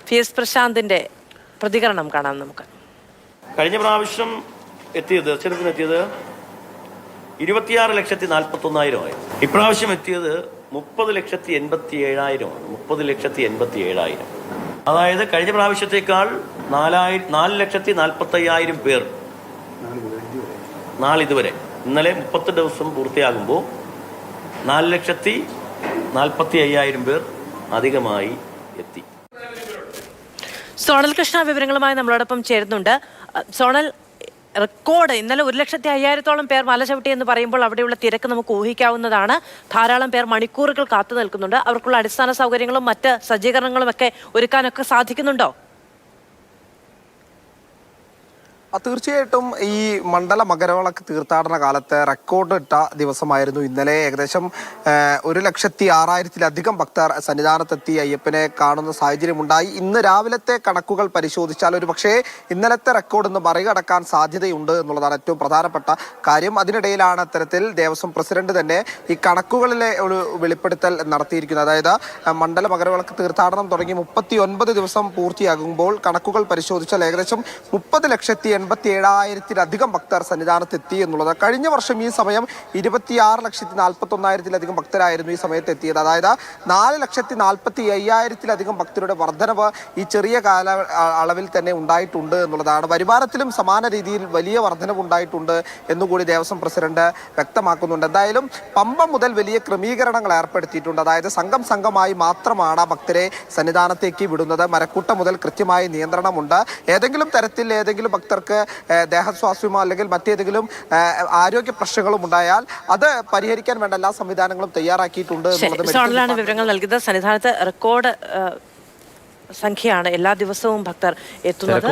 PS പ്രശാന്തിന്റെ പ്രതികരണം കാണാം നമുക്ക്. കഴിഞ്ഞ പ്രാവശ്യം ദർശനത്തിനെത്തിയത് 26,41,000 ഇപ്രാവശ്യം എത്തിയത് 30,87,000 30,87,000. അതായത് കഴിഞ്ഞ പ്രാവശ്യത്തേക്കാൾ 4,45,000 പേർ നാളിതുവരെ. ഇന്നലെ 30 ദിവസം പൂർത്തിയാകുമ്പോൾ 4,45,000 പേർ അധികമായി എത്തി. സോണൽ കൃഷ്ണ വിവരങ്ങളുമായി നമ്മളോടൊപ്പം ചേരുന്നുണ്ട്. സോണൽ, റെക്കോർഡ് ഇന്നലെ 1,05,000-ഓളം പേർ മല ചവിട്ടി എന്ന് പറയുമ്പോൾ അവിടെയുള്ള തിരക്ക് നമുക്ക് ഊഹിക്കാവുന്നതാണ്. ധാരാളം പേർ മണിക്കൂറുകൾ കാത്തു നിൽക്കുന്നുണ്ട്. അവർക്കുള്ള അടിസ്ഥാന സൗകര്യങ്ങളും മറ്റ് സജ്ജീകരണങ്ങളും ഒക്കെ ഒരുക്കാനൊക്കെ സാധിക്കുന്നുണ്ടോ? തീർച്ചയായിട്ടും ഈ മണ്ഡല മകരവിളക്ക് തീർത്ഥാടന കാലത്ത് റെക്കോർഡ് ഇട്ട ദിവസമായിരുന്നു ഇന്നലെ. ഏകദേശം 1,06,000-ലധികം ഭക്തർ സന്നിധാനത്തെത്തി അയ്യപ്പനെ കാണുന്ന സാഹചര്യമുണ്ടായി. ഇന്ന് രാവിലത്തെ കണക്കുകൾ പരിശോധിച്ചാൽ ഒരു പക്ഷേ ഇന്നലത്തെ റെക്കോർഡ് ഇന്ന് മറികടക്കാൻ സാധ്യതയുണ്ട് എന്നുള്ളതാണ് ഏറ്റവും പ്രധാനപ്പെട്ട കാര്യം. അതിനിടയിലാണ് അത്തരത്തിൽ ദേവസ്വം പ്രസിഡന്റ് തന്നെ ഈ കണക്കുകളിലെ ഒരു വെളിപ്പെടുത്തൽ നടത്തിയിരിക്കുന്നത്. അതായത് മണ്ഡല മകരവിളക്ക് തീർത്ഥാടനം തുടങ്ങി 39 ദിവസം പൂർത്തിയാകുമ്പോൾ കണക്കുകൾ പരിശോധിച്ചാൽ ഏകദേശം 30,87,000-ലധികം ഭക്തർ സന്നിധാനത്തെത്തി എന്നുള്ളത്. കഴിഞ്ഞ വർഷം ഈ സമയം 26,41,000-ലധികം ഭക്തരായിരുന്നു ഈ സമയത്ത് എത്തിയത്. അതായത് 4,45,000-ലധികം ഭക്തരുടെ വർധനവ് ഈ ചെറിയ അളവിൽ തന്നെ ഉണ്ടായിട്ടുണ്ട് എന്നുള്ളതാണ്. വരുമാനത്തിലും സമാന രീതിയിൽ വലിയ വർധനവ് ഉണ്ടായിട്ടുണ്ട് എന്നുകൂടി ദേവസ്വം പ്രസിഡന്റ് വ്യക്തമാക്കുന്നുണ്ട്. എന്തായാലും പമ്പ മുതൽ വലിയ ക്രമീകരണങ്ങൾ ഏർപ്പെടുത്തിയിട്ടുണ്ട്. അതായത് സംഘമായി മാത്രമാണ് ഭക്തരെ സന്നിധാനത്തേക്ക് വിടുന്നത്. മരക്കൂട്ടം മുതൽ കൃത്യമായ നിയന്ത്രണമുണ്ട്. ഏതെങ്കിലും തരത്തിൽ ഏതെങ്കിലും ഭക്തർക്ക് ദേഹസ്വാസ്ഥ്യമോ അല്ലെങ്കിൽ മറ്റേതെങ്കിലും ആരോഗ്യ പ്രശ്നങ്ങളും ഉണ്ടായാൽ അത് പരിഹരിക്കാൻ വേണ്ട എല്ലാ സംവിധാനങ്ങളും തയ്യാറാക്കിയിട്ടുണ്ട് എന്നുള്ളത് വിവരങ്ങൾ നൽകിയത്. സന്നിധാനത്ത് റെക്കോർഡ് സംഖ്യയാണ് എല്ലാ ദിവസവും ഭക്തർ എത്തുന്നത്.